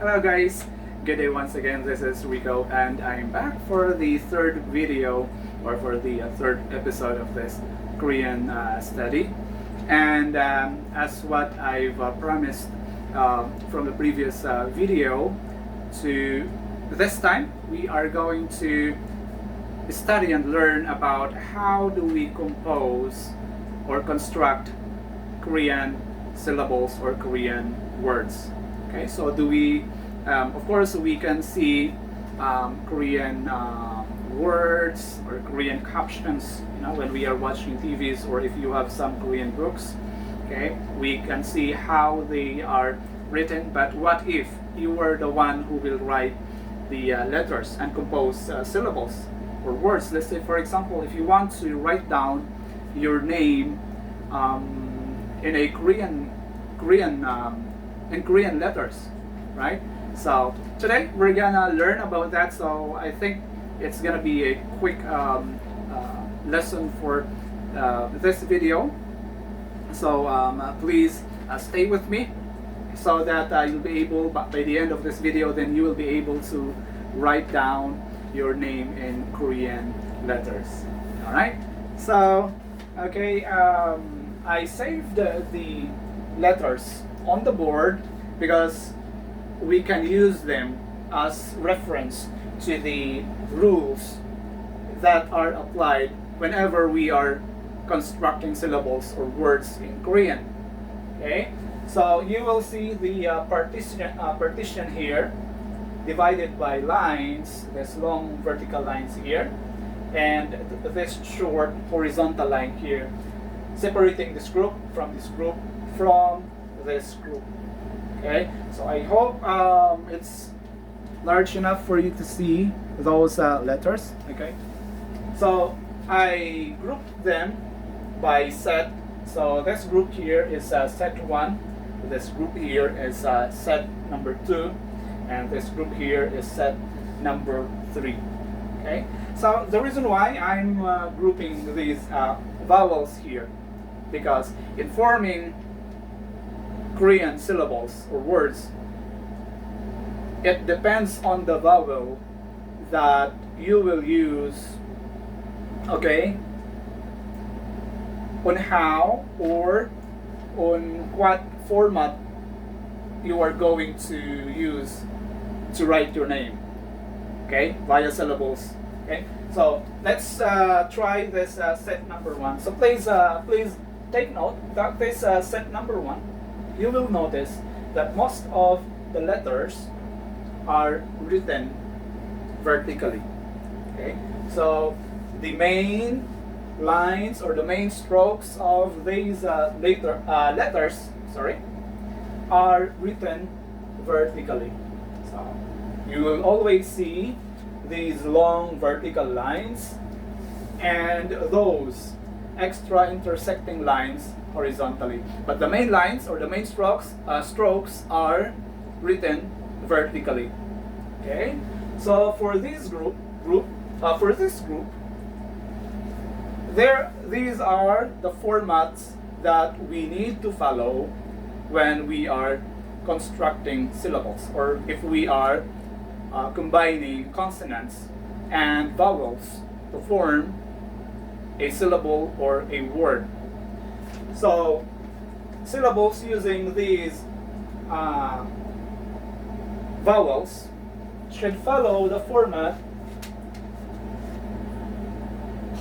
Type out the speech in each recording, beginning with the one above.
Hello guys, good day once again. This is Rico and I'm back for the third video or for the third episode of this Korean study. And as what I've promised from the previous video, to this time we are going to study and learn about how do we compose or construct Korean syllables or Korean words. Okay, so do we, of course, we can see Korean words or Korean captions, when we are watching TVs or if you have some Korean books. Okay, we can see how they are written, but what if you were the one who will write the letters and compose syllables or words? Let's say, for example, if you want to write down your name in a Korean letters, right? So today we're gonna learn about that. So I think it's gonna be a quick lesson for this video. So please stay with me so that you'll be able, by the end of this video, then you will be able to write down your name in Korean letters. All right. So okay, I saved the letters on the board because we can use them as reference to the rules that are applied whenever we are constructing syllables or words in Korean. Okay, so you will see the partition here divided by lines, this long vertical lines here, and this short horizontal line here, separating this group from this group from this group. Okay, so I hope it's large enough for you to see those letters. Okay, so I grouped them by set. So this group here is set 1, this group here is set number 2, and this group here is set number 3. Okay, so the reason why I'm grouping these vowels here, because in forming Korean syllables or words, it depends on the vowel that you will use, okay, on how or on what format you are going to use to write your name, okay, via syllables. Okay, so let's try this set number 1. So please take note that this set number 1, you will notice that most of the letters are written vertically. Okay, so the main lines or the main strokes of these letters, are written vertically. So you will always see these long vertical lines and those extra intersecting lines horizontally, but the main lines or the main strokes are written vertically. Okay, so for this group, these are the formats that we need to follow when we are constructing syllables, or if we are combining consonants and vowels to form a syllable or a word. So syllables using these vowels should follow the format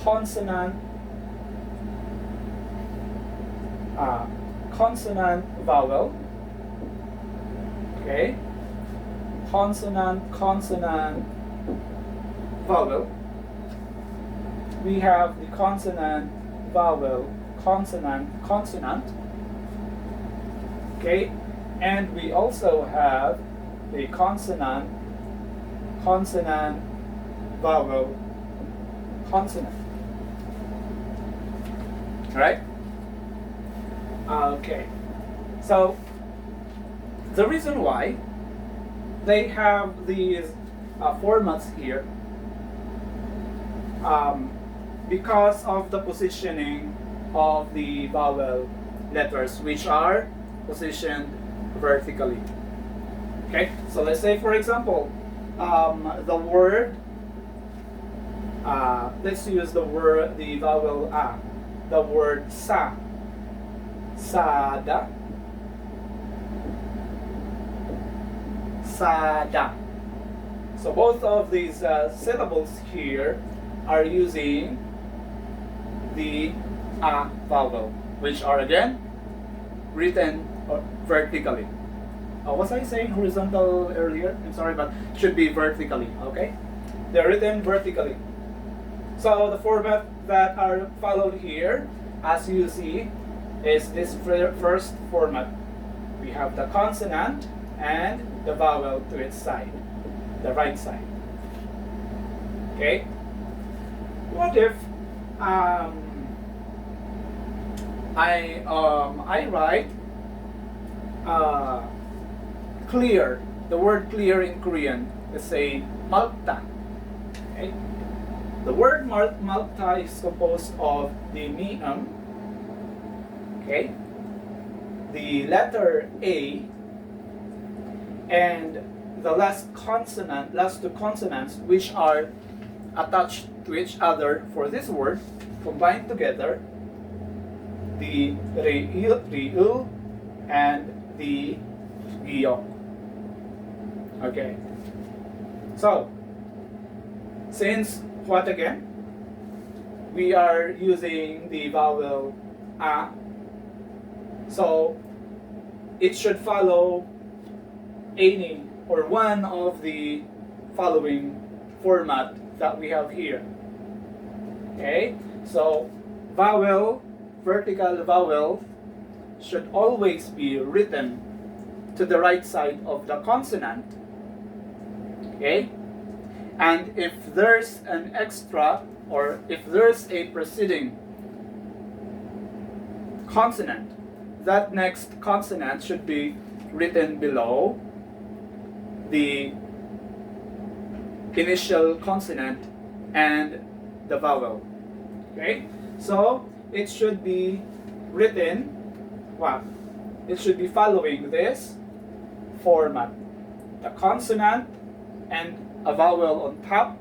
consonant vowel. Okay, consonant vowel. We have the consonant vowel consonant. Okay, and we also have the consonant vowel consonant. Right? Okay, so the reason why they have these formats here, because of the positioning of the vowel letters, which are positioned vertically. Okay, so let's say, for example, the word, let's use the vowel a, the word sa, sada, sada. So both of these syllables here are using the a vowel, which are again written vertically. Was I saying horizontal earlier? I'm sorry, but should be vertically, okay? They're written vertically. So the format that are followed here, as you see, is this first format. We have the consonant and the vowel to its side, the right side. Okay? What if I write clear, the word clear in Korean, let's say Malta. Okay? The word Malta is composed of the mi'am, okay, the letter A, and the last two consonants which are attached to each other for this word, combined together, the ri'il and the giyok. Okay. So, since what again? We are using the vowel a, so it should follow any or one of the following format that we have here. Okay, so vowel, vertical vowel should always be written to the right side of the consonant. Okay, and if there's an extra, or if there's a preceding consonant, that next consonant should be written below the initial consonant and the vowel. Okay, so it should be written, it should be following this format: the consonant and a vowel on top,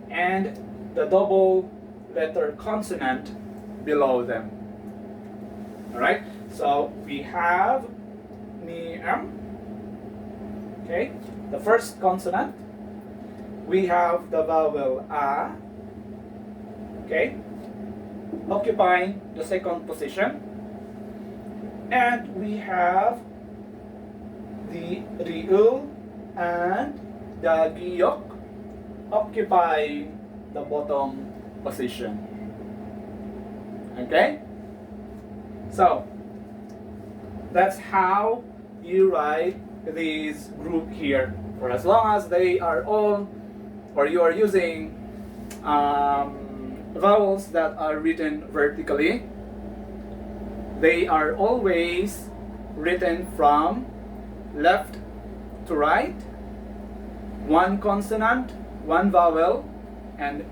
and the double letter consonant below them. Alright, so we have mi'am, okay, the first consonant. We have the vowel a, okay, occupying the second position. And we have the ri'ul and the giyok occupying the bottom position. Okay? So, that's how you write this group here. For as long as they are all, or you are using vowels that are written vertically, they are always written from left to right, one consonant, one vowel, and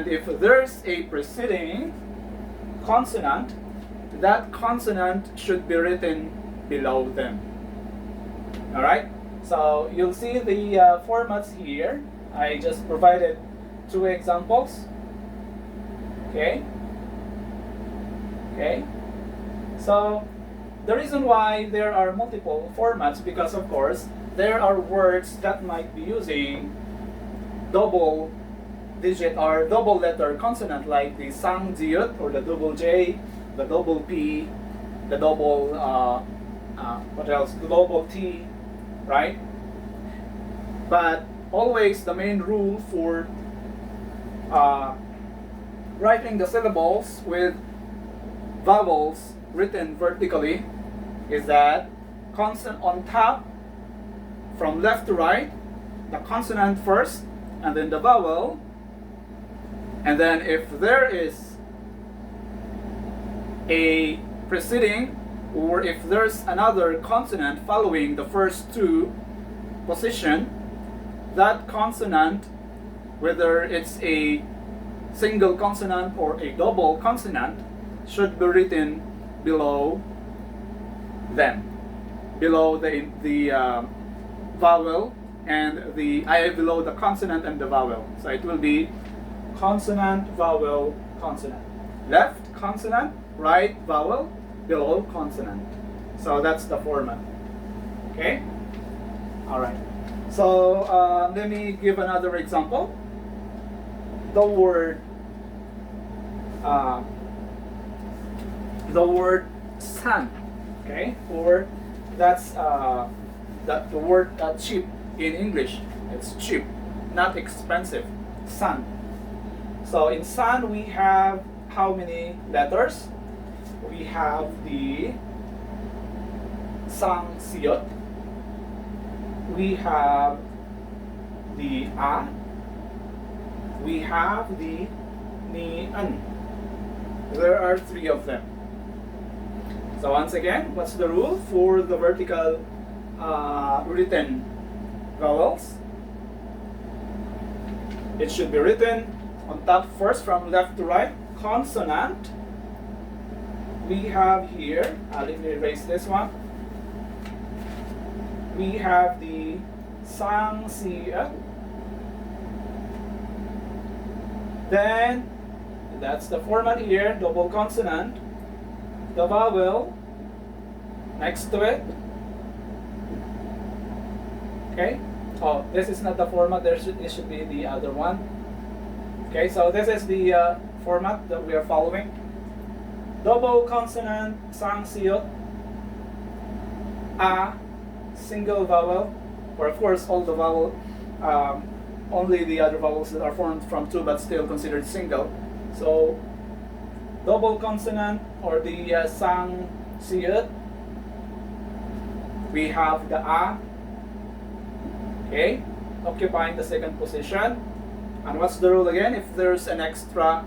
if there's a preceding consonant, that consonant should be written below them. Alright, so you'll see the formats here. I just provided two examples. Okay, so the reason why there are multiple formats, because of course there are words that might be using double digit or double letter consonant, like the sang-jiut, or the double J, the double P, the double what else? The double T, right? But always the main rule for writing the syllables with vowels written vertically is that consonant on top, from left to right, the consonant first, and then the vowel, and then if there is a preceding, or if there's another consonant following the first two position, that consonant, whether it's a single consonant or a double consonant, should be written below them, below the vowel and the I below the consonant and the vowel. So it will be consonant, vowel, consonant. Left consonant, right vowel, below consonant. So that's the format. Okay? Alright. So let me give another example. The word sun. Okay? Or that's the word cheap in English. It's cheap, not expensive. Sun. So in sun we have how many letters? We have the sang siot. We have the a. We have the ni an. There are 3 of them. So once again, what's the rule for the vertical written vowels? It should be written on top first from left to right. Consonant. We have here, let me erase this one. We have the sang siat. Then that's the format here, double consonant, the vowel next to it. Okay. Oh, this is not the format. This should be the other one. Okay, so this is the format that we are following. Double consonant, sang siot, a, single vowel, or of course all the vowel, only the other vowels that are formed from 2 but still considered single. So double consonant or the sang siot. We have the a. Okay, occupying the second position. And what's the rule again? If there's an extra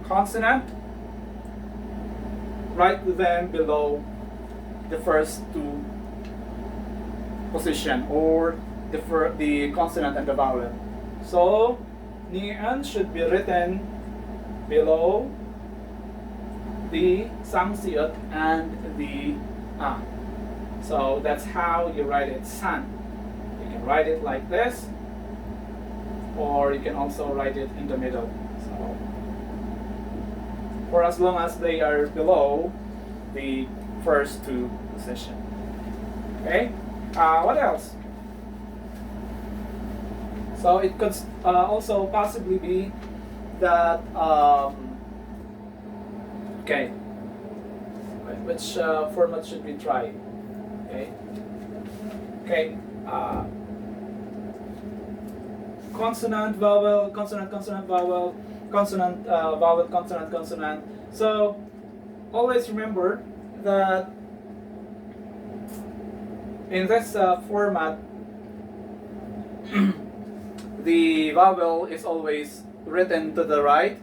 consonant, write them below the first 2 position, or the consonant and the vowel. So ni an should be written below the sang siot and the a. So that's how you write it, san. You can write it like this, or you can also write it in the middle. So for as long as they are below the first 2 position. Okay. What else? So it could also possibly be that okay. Which format should we try? Okay. Okay. Consonant, vowel, consonant, consonant, vowel, consonant, vowel, consonant, consonant. So always remember that in this format, the vowel is always written to the right,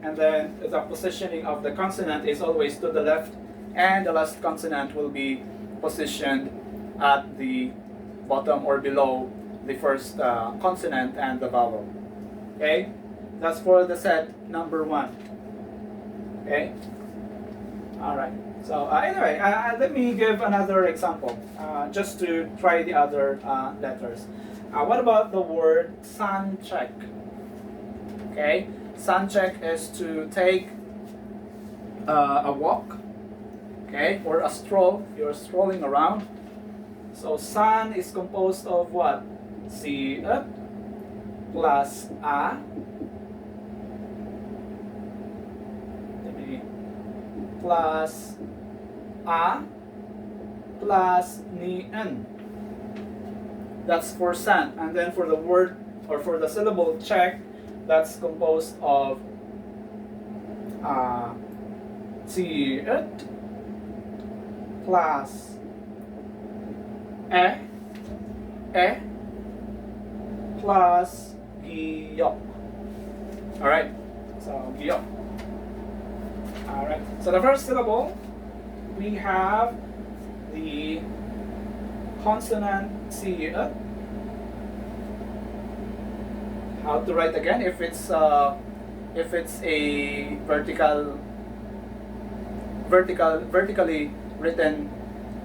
and then the positioning of the consonant is always to the left, and the last consonant will be positioned at the bottom or below the first consonant and the vowel. Okay, that's for the set number 1. Okay, all right. So anyway, let me give another example, just to try the other letters. What about the word sun check? Okay, sun check is to take a walk, okay, or a stroll. You're strolling around. So sun is composed of what? Siat plus a. Plus a plus ni an. That's for san. And then for the word or for the syllable check, that's composed of siat plus e plus giyok. All right. So giyok. All right. So the first syllable, we have the consonant siat. How to write again? If it's a vertically written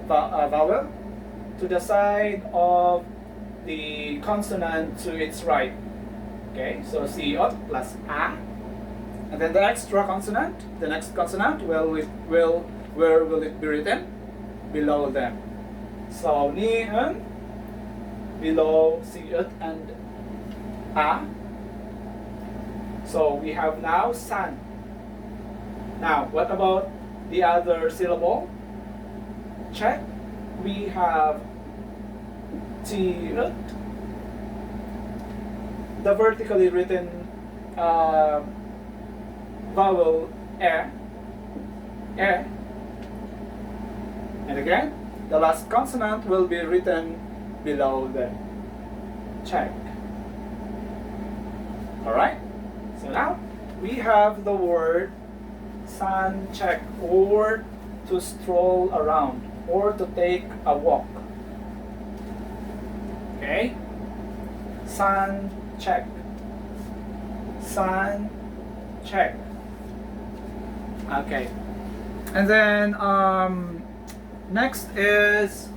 vowel, to the side of the consonant to its right. Okay, so siot plus a. And then the extra consonant, the next consonant, where will it be written? Below them. So niun, below siot and a. So we have now san. Now, what about the other syllable? Check. We have tiut. The vertically written vowel e. And again, the last consonant will be written below the check. Alright? So now, we have the word san check, or to stroll around, or to take a walk. Okay? San check. San check. Okay. And then next is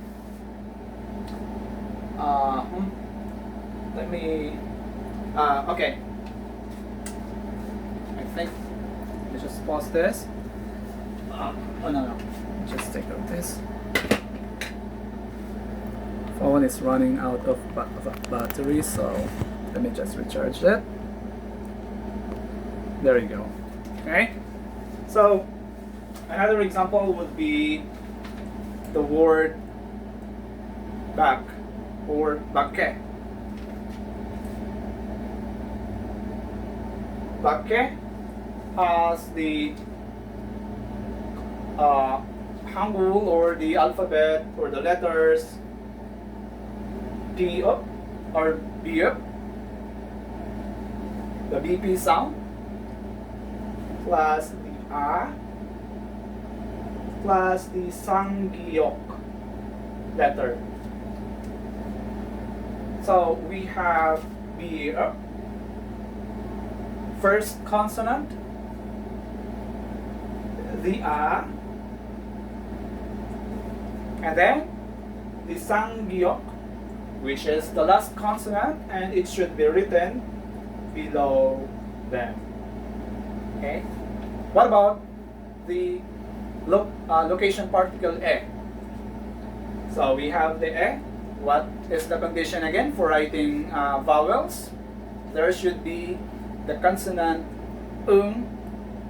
let me okay. I think let's just pause this. Oh no, just take out this. Phone is running out of battery, so let me just recharge it. There you go. Okay. So another example would be the word back or bakke. Bakke has the Hangul, or the alphabet, or the letters D up or B up, the BP sound, plus the A, plus the Sangyok letter. So we have B up, first consonant, the A, and then the Sangyok, which is the last consonant, and it should be written below them. Okay. What about the location particle e? So we have the e. What is the condition again for writing vowels? There should be the consonant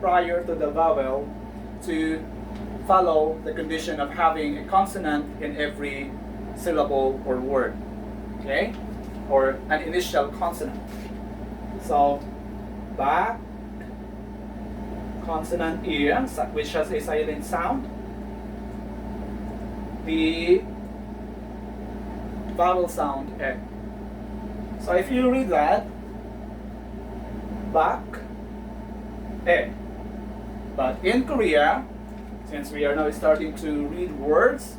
prior to the vowel to follow the condition of having a consonant in every syllable or word. Okay? Or an initial consonant. So ba, consonant e, which has a silent sound. The vowel sound e. So if you read that, bak, e. But in Korea, since we are now starting to read words,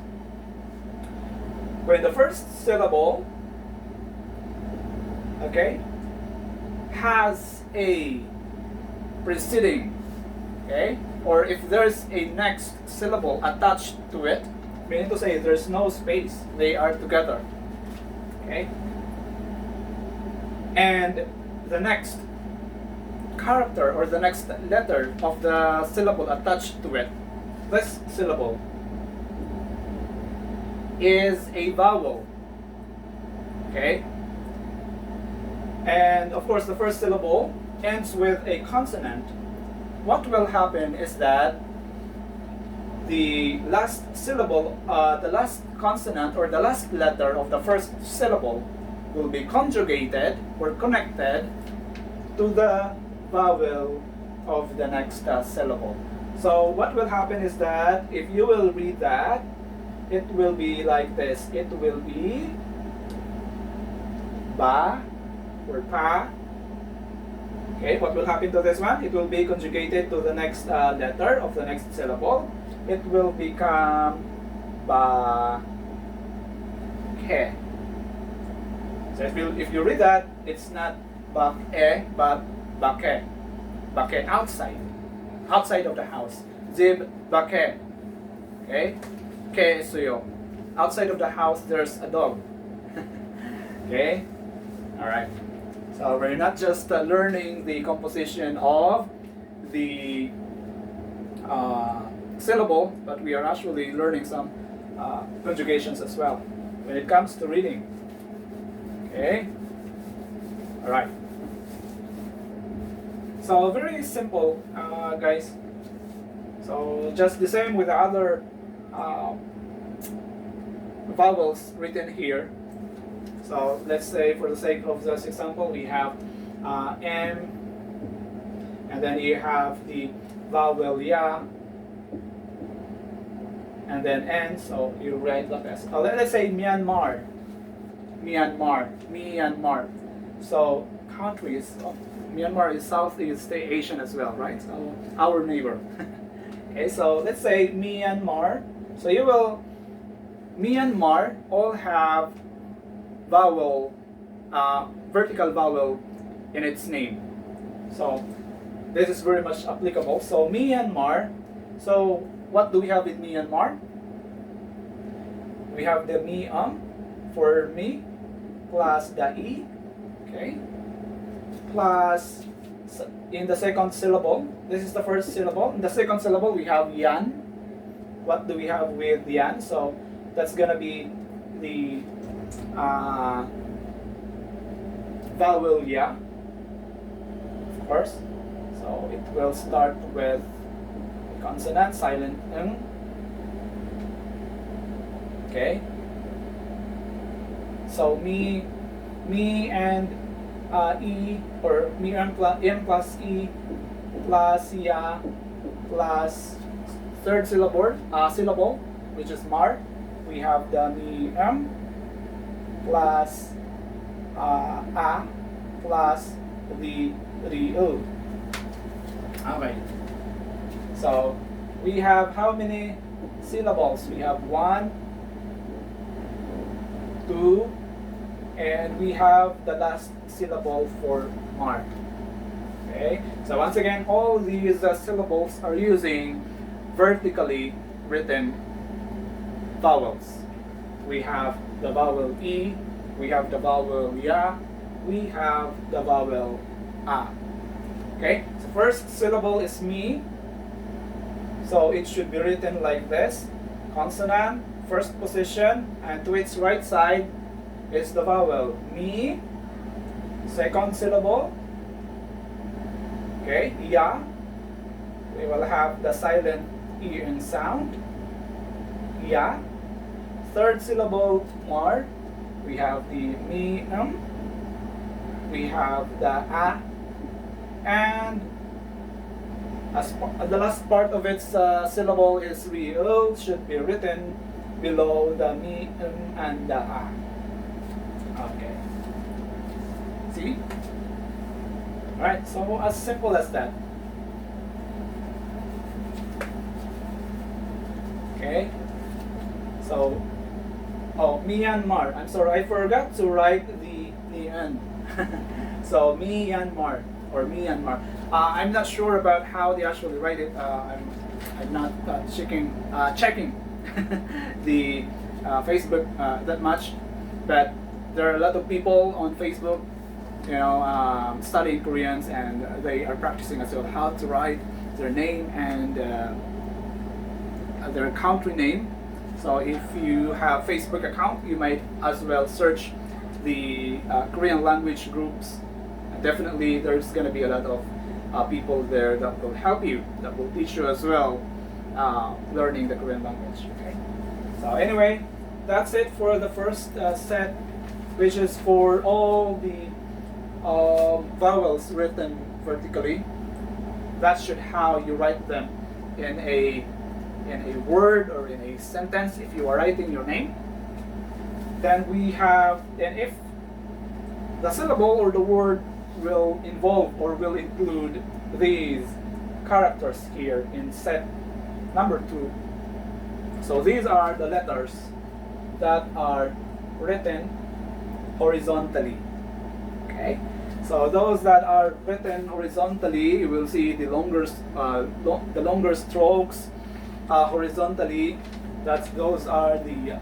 when the first syllable, okay, has a preceding, okay, or if there's a next syllable attached to it, meaning to say there's no space, they are together, okay, and the next character or the next letter of the syllable attached to it, this syllable is a vowel, okay, and of course the first syllable ends with a consonant. What will happen is that the last syllable, the last consonant or the last letter of the first syllable will be conjugated or connected to the vowel of the next syllable. So what will happen is that if you will read that, it will be like this. It will be ba or pa. Okay, what will happen to this one? It will be conjugated to the next letter of the next syllable. It will become ba ke. So if you read that, it's not ba e but ba ke. Ba ke outside of the house. Zib ba ke. Okay, ke suyo. outside of the house there's a dog. Okay, all right. So we're not just learning the composition of the syllable, but we are actually learning some conjugations as well when it comes to reading. Okay, all right. So very simple, guys. So just the same with the other vowels written here. So let's say for the sake of this example, we have M, and then you have the vowel Ya, and then N. So you write like this. Let's say Myanmar, Myanmar. So countries. Myanmar is Southeast Asian as well, right? So our neighbor. Okay, so let's say Myanmar. So you will, Myanmar all have vowel, vertical vowel in its name. So this is very much applicable. So Myanmar. So what do we have in Myanmar? We have the for me plus the E. Okay. Plus, in the second syllable, this is the first syllable. In the second syllable, we have Yan. What do we have with Yan? So that's gonna be the vowel Ya, of course. So it will start with consonant, silent ng. Okay. So me and E, or M plus E plus Ya plus third syllable, which is Mar. We have the M plus A plus the O. Okay. So we have how many syllables? We have 1, 2, and we have the last syllable for Mar. Okay, so once again, all these syllables are using vertically written vowels. We have the vowel E, we have the vowel Ya, we have the vowel A. Okay, so first syllable is me, so it should be written like this: consonant, first position, and to its right side is the vowel me. Second syllable, okay, Ya, we will have the silent E in sound, Ya. Third syllable, Mar, we have the me, we have the A, and as the last part of its syllable is O, should be written below the me, and the A. Okay. See? Alright, so as simple as that. Okay. So, Myanmar. I'm sorry, I forgot to write the N. So, Myanmar or Myanmar. I'm not sure about how they actually write it. I'm not checking the Facebook that much, but there are a lot of people on Facebook, studying Koreans, and they are practicing as well how to write their name and their country name. So if you have Facebook account, you might as well search the Korean language groups. Definitely there's going to be a lot of people there that will help you, that will teach you as well learning the Korean language. Okay. So anyway, that's it for the first set, which is for all the vowels written vertically. That's should how you write them in a word or in a sentence if you are writing your name. Then we have, and if the syllable or the word will involve or will include these characters here in set number 2. So these are the letters that are written horizontally. Okay, so those that are written horizontally, you will see the longer strokes horizontally. Those are the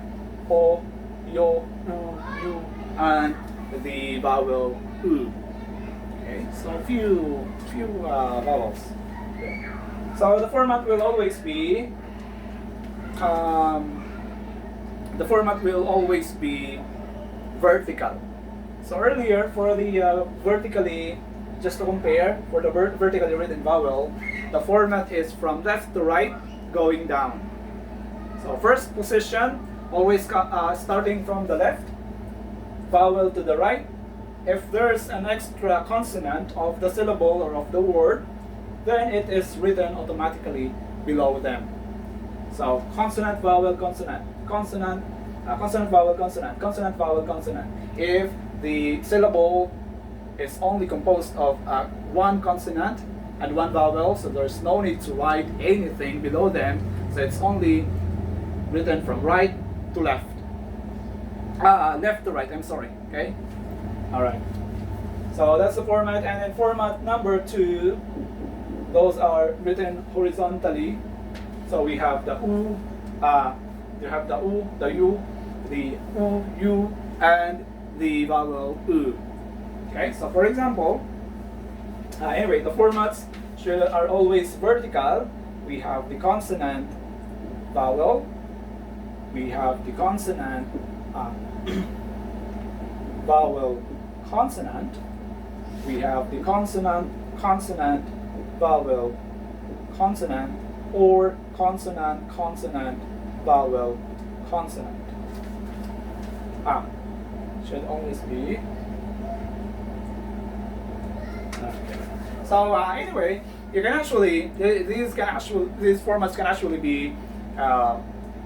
o, yo, u, and the vowel u. Okay, so few vowels. Okay. So the format will always be vertical. So earlier for the vertically, just to compare, for the vertically written vowel, the format is from left to right, going down. So first position, always starting from the left, vowel to the right. If there's an extra consonant of the syllable or of the word, then it is written automatically below them. So consonant, vowel, consonant, consonant, consonant, vowel, consonant, consonant, vowel, consonant. If the syllable is only composed of one consonant and one vowel, so there's no need to write anything below them. So it's only written from right to left. Left to right, I'm sorry, okay? All right. So that's the format, and then format number 2, those are written horizontally. So we have the u, you have the u, the u, the u, u, and the vowel u. Okay, so for example, anyway, the formats are always vertical. We have the consonant vowel, we have the consonant vowel consonant, we have the consonant consonant vowel consonant, or consonant consonant vowel consonant. Should always be. Okay. So anyway, you can actually these formats can actually be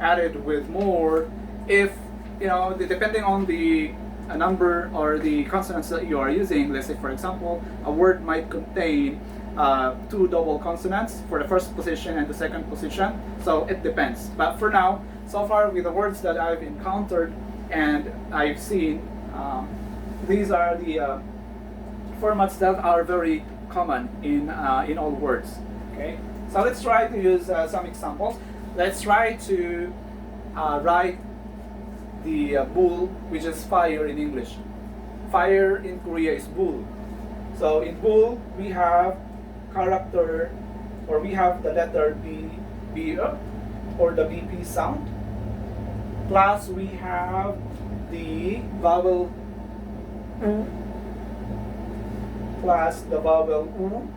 added with more if depending on the number or the consonants that you are using. Let's say, for example, a word might contain 2 double consonants for the first position and the second position. So it depends. But for now, so far with the words that I've encountered and I've seen, these are the formats that are very common in all words. Okay. So let's try to use some examples. Let's try to write the bull, which is fire in English. Fire in Korea is bull. So in bull, we have character, or we have the letter B, or the BP sound. Plus we have the vowel U, plus the vowel U,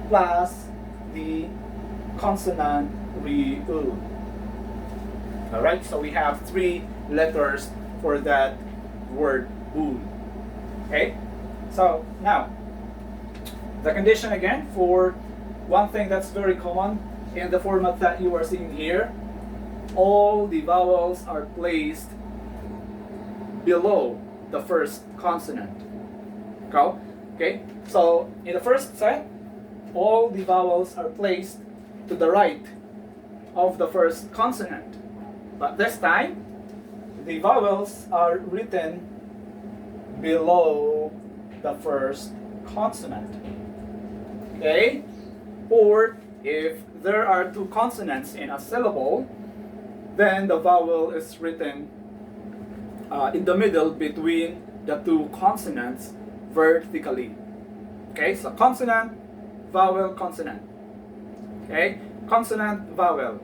plus the consonant RU. Alright, so we have 3 letters for that word bull. Okay, so now the condition again for one thing that's very common in the format that you are seeing here, all the vowels are placed below the first consonant. Okay, so in the first set, all the vowels are placed to the right of the first consonant. But this time, the vowels are written below the first consonant. Okay? Or if there are 2 consonants in a syllable, then the vowel is written in the middle between the 2 consonants vertically. Okay? So consonant, vowel, consonant. Okay? Consonant, vowel.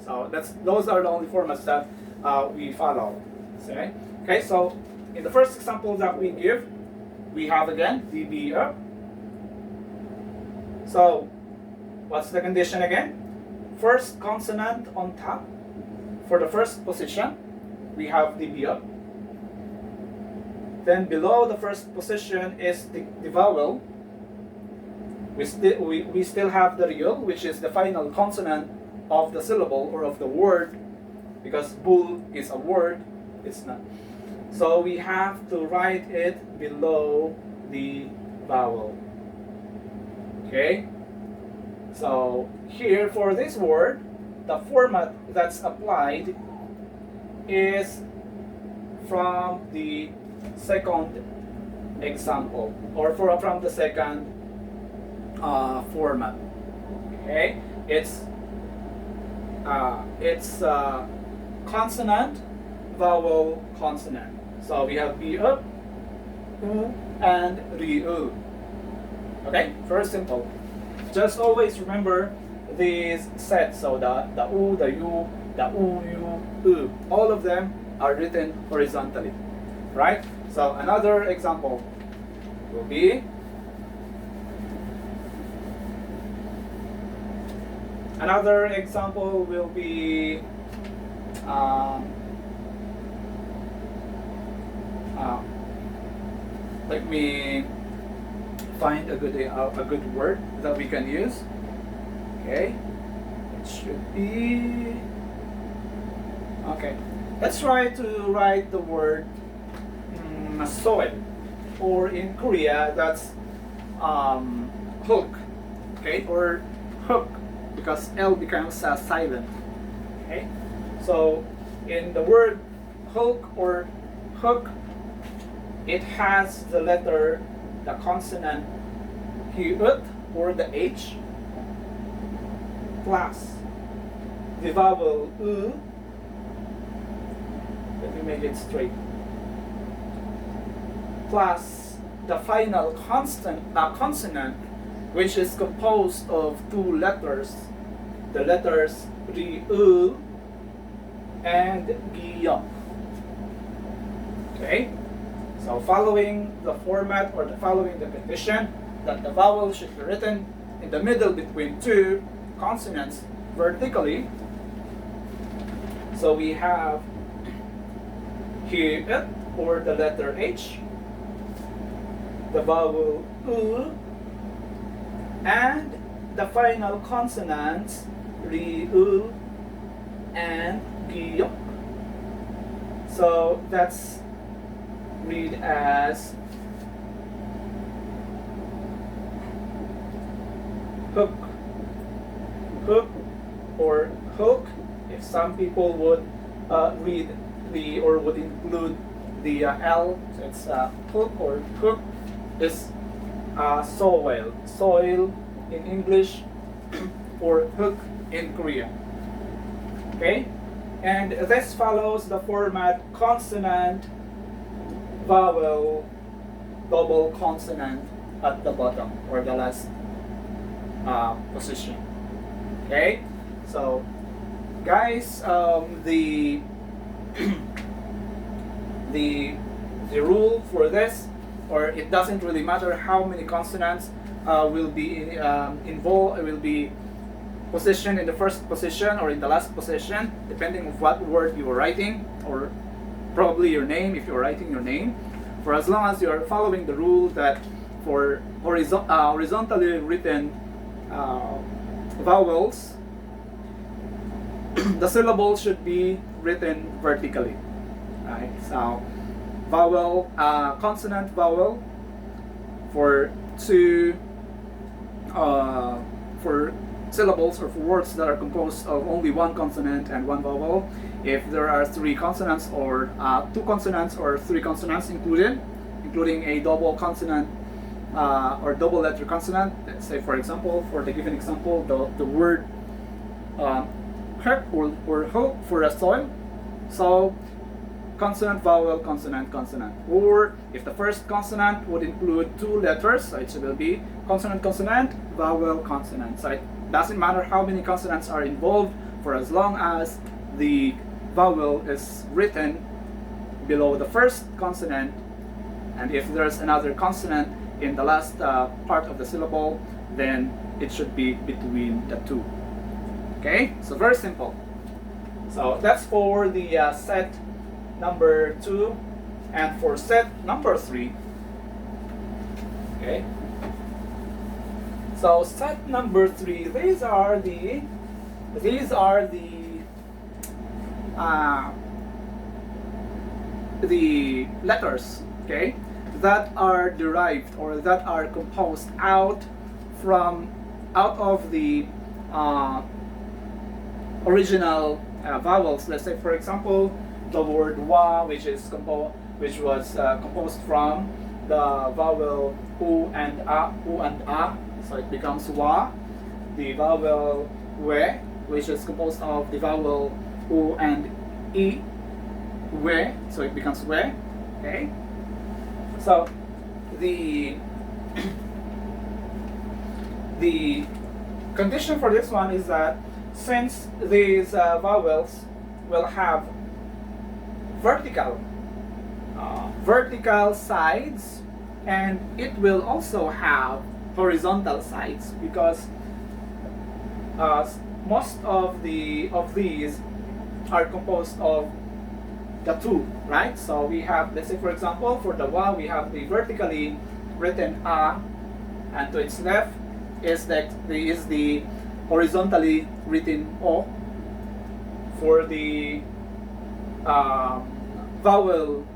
So those are the only formats that we follow. Okay, so in the first example that we give, we have again the B up. So what's the condition again? First consonant on top. For the first position, we have the B up. Then below the first position is the vowel. We still have the real, which is the final consonant of the syllable or of the word, because bull is a word, it's not. So we have to write it below the vowel. Okay? So here for this word, the format that's applied is from the second example, or from the second format. Okay? It's consonant, vowel, consonant. So we have B, U, and R. Okay, very simple. Just always remember these sets. So the U, the U, the U, all of them are written horizontally, right? So another example will be let me find a good word that we can use. Okay, it should be okay. Let's try to write the word soil, or in Korea that's hook. Okay, or hook, because L becomes silent. Okay, so in the word hook or hook, it has the letter, the consonant Hyut or the H, plus the vowel U. Let me make it straight. Plus the final consonant, which is composed of two letters, the letters R, and G. Okay? So following the format, or following the condition that the vowel should be written in the middle between two consonants vertically. So we have Hyut, or the letter H, the vowel U, and the final consonants R, and G. So that's read as hook, hook, or hook. If some people would read or would include the L, so it's hook, or hook is soil in English, or hook in Korean. Okay, and this follows the format consonant, vowel, double consonant at the bottom, or the last position. Okay, so guys, the rule for this, or it doesn't really matter how many consonants will be positioned in the first position or in the last position, depending on what word you are writing, or probably your name if you're writing your name. For as long as you're following the rule that for horizontally written vowels, the syllable should be written vertically. Right? So vowel, consonant, vowel for syllables, or for words that are composed of only one consonant and one vowel. If there are three consonants, or two consonants, or three consonants including a double consonant or double letter consonant. Let's say, for example, for the given example, the word or hook for a soil. So consonant, vowel, consonant, consonant. Or if the first consonant would include two letters, so it will be consonant, consonant, vowel, consonant. So it doesn't matter how many consonants are involved, for as long as the vowel is written below the first consonant, and if there's another consonant in the last part of the syllable, then it should be between the two. Okay, so very simple. So that's for the set number 2, and for set number 3. Okay, so set number 3, these are the letters, okay, that are derived, or that are composed out of the original vowels. Let's say, for example, the word wa, which was composed from the vowel u and a, so it becomes wa. The vowel we, which is composed of the vowel u and E, we, so it becomes we. Okay. So the the condition for this one is that since these vowels will have vertical sides, and it will also have horizontal sides, because most of these are composed of the two, right? So we have, let's say for example, for the wa, we have the vertically written a, and to its left is the horizontally written o. For the vowel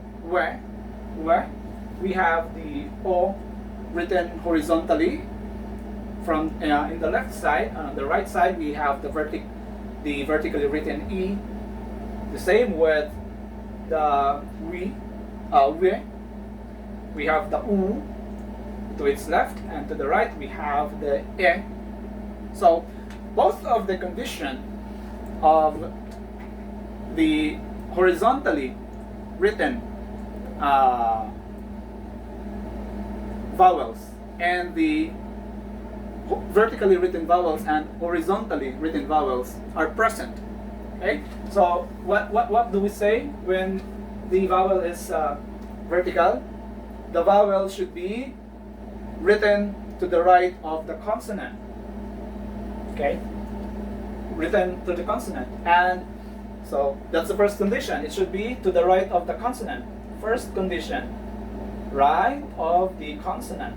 we have the o written horizontally from in the left side. On the right side we have the vertically written e. The same with the we have the u to its left, and to the right we have the e. So both of the condition of the horizontally written vowels and the vertically written vowels and horizontally written vowels are present. Okay, so what do we say when the vowel is vertical? The vowel should be written to the right of the consonant. Okay, written to the consonant, and so that's the first condition. It should be to the right of the consonant. First condition, right of the consonant.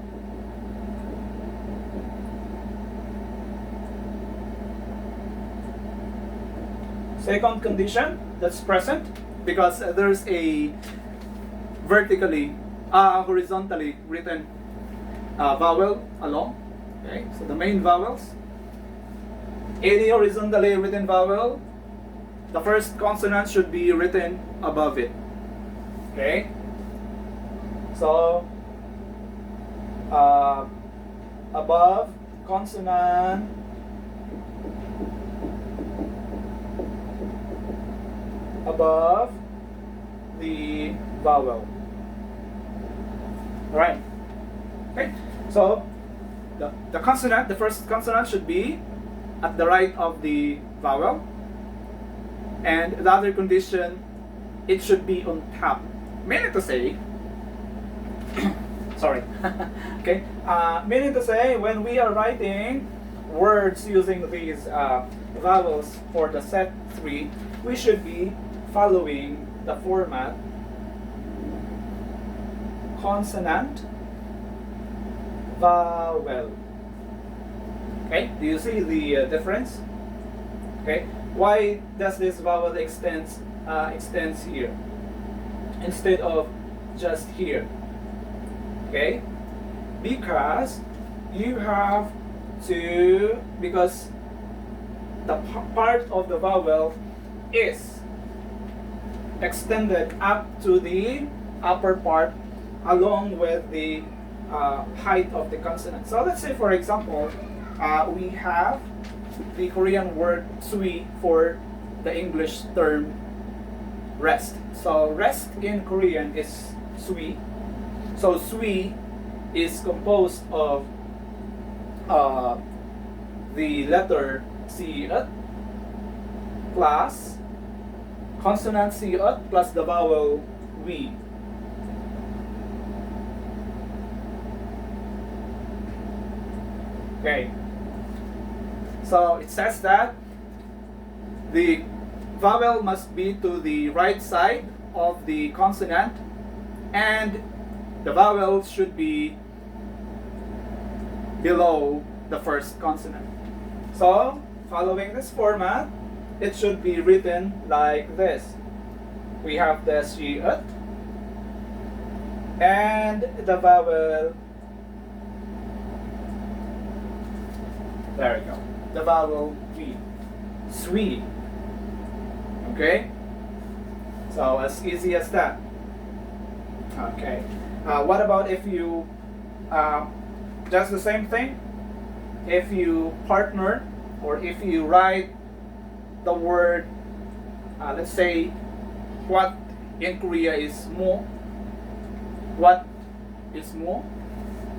Second condition, that's present because there's a horizontally written vowel along. Okay, so the main vowels. Any horizontally written vowel, the first consonant should be written above it. Okay, so above consonant, above the vowel. All right. Okay, so the consonant, the first consonant should be at the right of the vowel, and the other condition, it should be on top. Meaning to say, sorry, okay, meaning to say, when we are writing words using these vowels for the set 3, we should be following the format: consonant, vowel. Okay, do you see the difference? Okay, why does this vowel extends here instead of just here? Okay, because you have to, because the part of the vowel is extended up to the upper part along with the height of the consonant. So let's say for example, we have the Korean word sui for the English term rest. So rest in Korean is sui. So sui is composed of the letter siut plus consonant siut plus the vowel we. Okay. So it says that the vowel must be to the right side of the consonant, and the vowel should be below the first consonant. So, following this format, it should be written like this. We have the siut and the vowel. There we go. The vowel V. Sui. Okay? So, as easy as that. Okay. What about if you just the same thing? If you partner, or if you write the word, let's say what in Korea is mo. What is mo?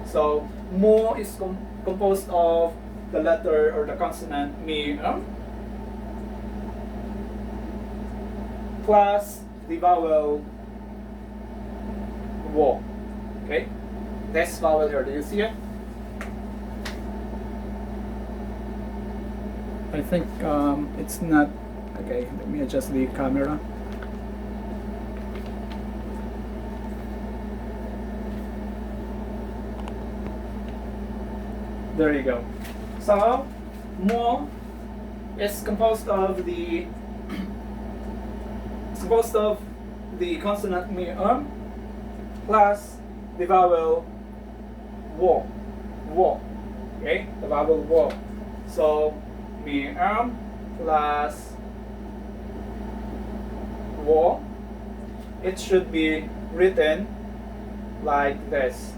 So mo is composed of the letter or the consonant mi plus the vowel wo. Okay, this vowel here, do you see it? I think it's not. Okay, let me adjust the camera. There you go. So mo is composed of the consonant mi plus the vowel wo. Okay, the vowel wo. So mi plus wo. It should be written like this.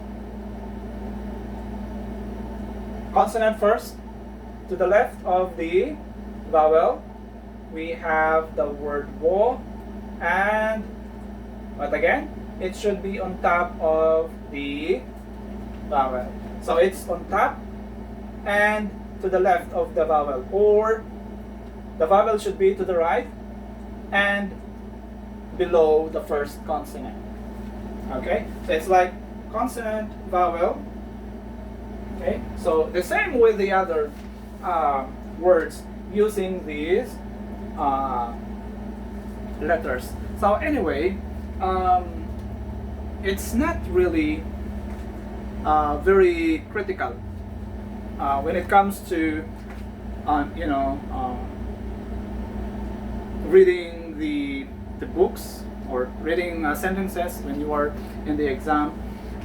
Consonant first. To the left of the vowel, we have the word wo, and but again, it should be on top of the vowel. So it's on top and to the left of the vowel, or the vowel should be to the right and below the first consonant. Okay, so it's like consonant, vowel. Okay, so the same with the other words using these letters. So anyway, it's not really very critical when it comes to reading the books or reading sentences when you are in the exam.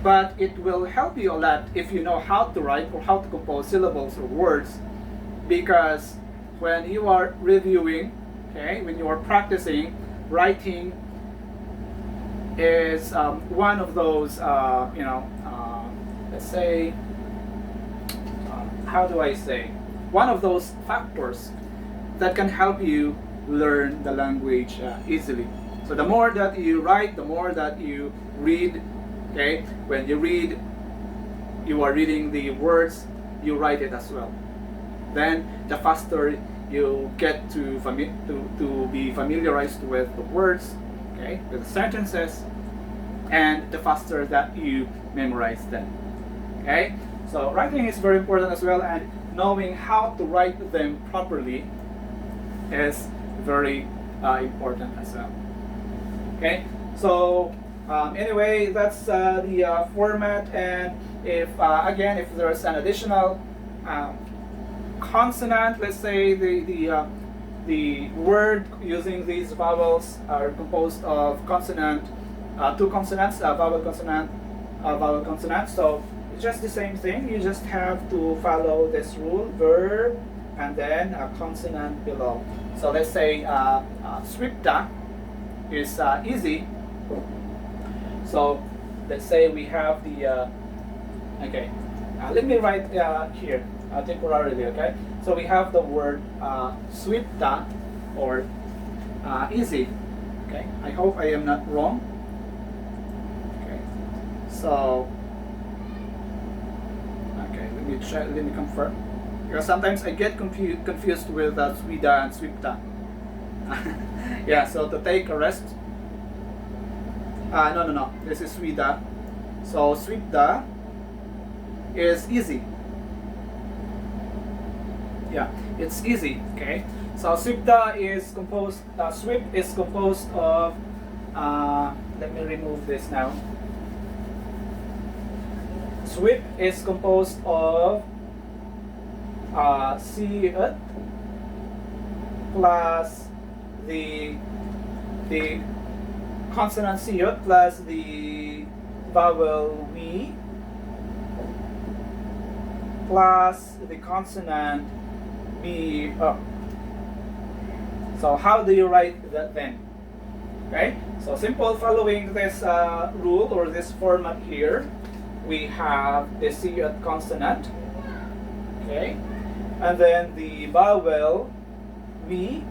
But it will help you a lot if you know how to write or how to compose syllables or words, because when you are reviewing, okay, when you are practicing, writing is one of those, let's say, how do I say, one of those factors that can help you learn the language easily. So the more that you write, the more that you read. Okay, when you read, you are reading the words, you write it as well. Then the faster you get to be familiarized with the words, okay, with the sentences, and the faster that you memorize them. Okay, so writing is very important as well, and knowing how to write them properly is very important as well. Okay, so anyway, that's the format, and if again, if there's an additional consonant, let's say the word using these vowels are composed of consonant, two consonants, vowel consonant. So it's just the same thing. You just have to follow this rule: verb and then a consonant below. So let's say swipta is easy. So let's say we have the okay. Let me write here temporarily. Okay. So we have the word swipta or easy. Okay. I hope I am not wrong. Okay. So okay. Let me check. Let me confirm. Because sometimes I get confused with swida and swipta. Yeah. So to take a rest. No. This is swida. So swipda is easy. Yeah, it's easy. Okay. So swipda is composed. Swip is composed of. Let me remove this now. Swip is composed of siut plus the consonant siut plus the vowel we plus the consonant b. So how do you write that then? Okay, so simple, following this rule or this format here, we have the siut consonant, okay, and then the vowel v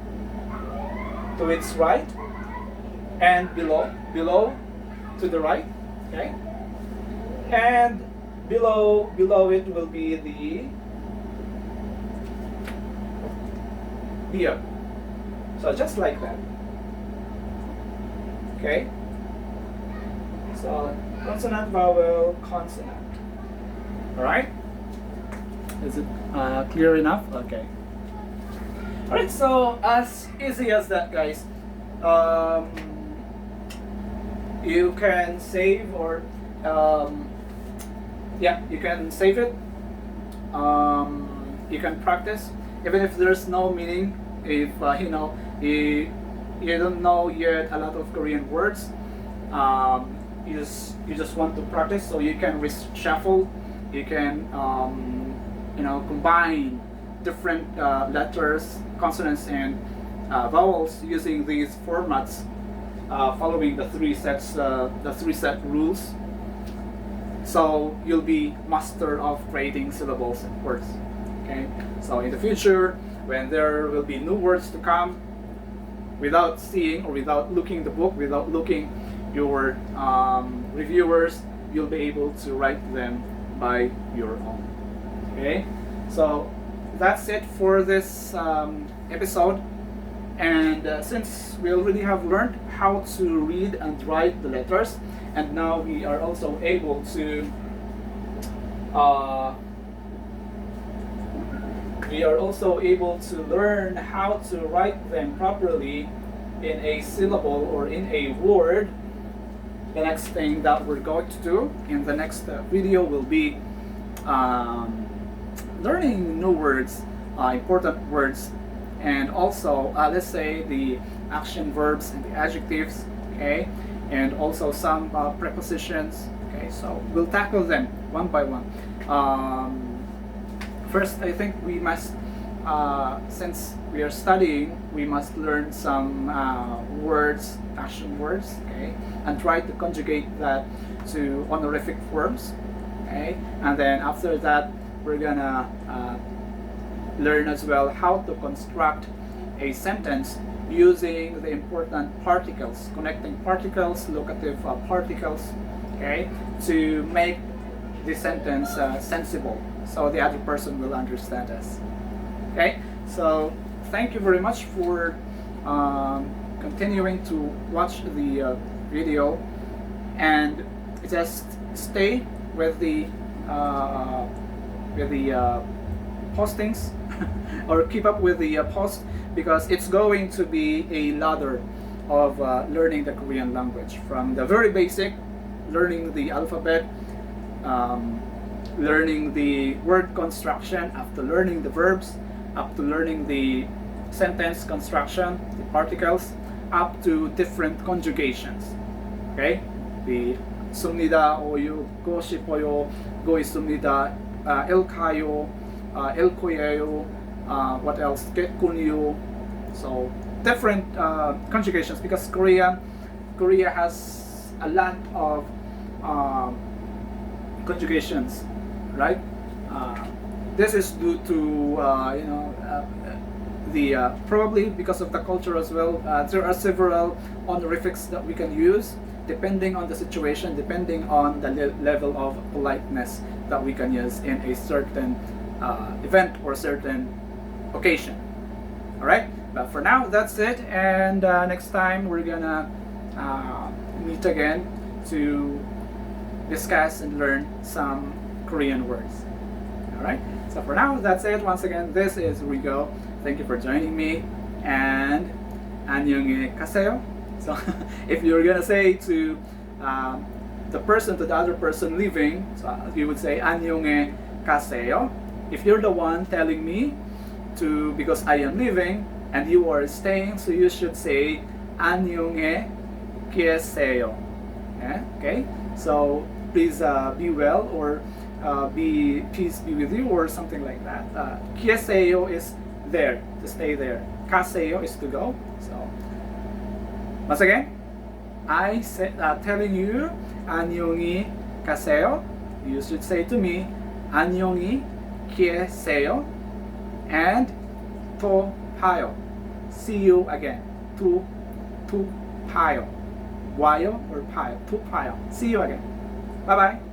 to its right, and below to the right, okay? And below it will be the beer. So just like that. Okay? So consonant, vowel, consonant. Alright? Is it clear enough? Okay. Alright, so as easy as that, guys. You can save or you can save it. You can practice even if there's no meaning. If you don't know yet a lot of Korean words, you just want to practice, so you can reshuffle. You can combine different letters, consonants, and vowels using these formats, following the three set rules. So you'll be master of creating syllables and words. Okay. So in the future, when there will be new words to come, without seeing or without looking the book, without looking your reviewers, you'll be able to write them by your own. Okay. So that's it for this episode. And since we already have learned how to read and write the letters, and now we are also able to learn how to write them properly in a syllable or in a word. The next thing that we're going to do in the next video will be learning new words, important words, and also let's say the action verbs and the adjectives, okay, and also some prepositions. Okay, so we'll tackle them one by one. First, I think we must, since we are studying, we must learn some words, action words, okay, and try to conjugate that to honorific forms, okay, and then after that we're gonna learn as well how to construct a sentence using the important particles, connecting particles, locative particles, okay, to make the sentence sensible, so the other person will understand us. Okay, so thank you very much for continuing to watch the video, and just stay with the postings or keep up with the post, because it's going to be a ladder of learning the Korean language, from the very basic, learning the alphabet, learning the word construction, after learning the verbs, up to learning the sentence construction, the particles, up to different conjugations. Okay, the 씁니다, 오유, go 싶어요, go 있습니다, 일 가요, 일 거예요, what else, 겠군요. So different conjugations, because Korea has a lot of conjugations, right? This is due to probably because of the culture as well. There are several honorifics that we can use depending on the situation, depending on the level of politeness that we can use in a certain event or certain occasion. All right, but for now that's it, and next time we're gonna meet again to discuss and learn some Korean words. All right, so for now that's it. Once again, this is Rigo. Thank you for joining me, and 안녕히 가세요. So if you're gonna say to the other person leaving, so you would say 안녕히 가세요. If you're the one telling me to, because I am leaving and you are staying, so you should say 안녕히 계세요. Yeah? Okay, so please be well, or peace be with you, or something like that. 계세요 is there, to stay there. 가세요 is to go. So once again, I said telling you 안녕히 가세요. You should say to me 안녕히 계세요, and 또 봐요. See you again. 또 봐요. while or pile, to pile. See you again. Bye bye.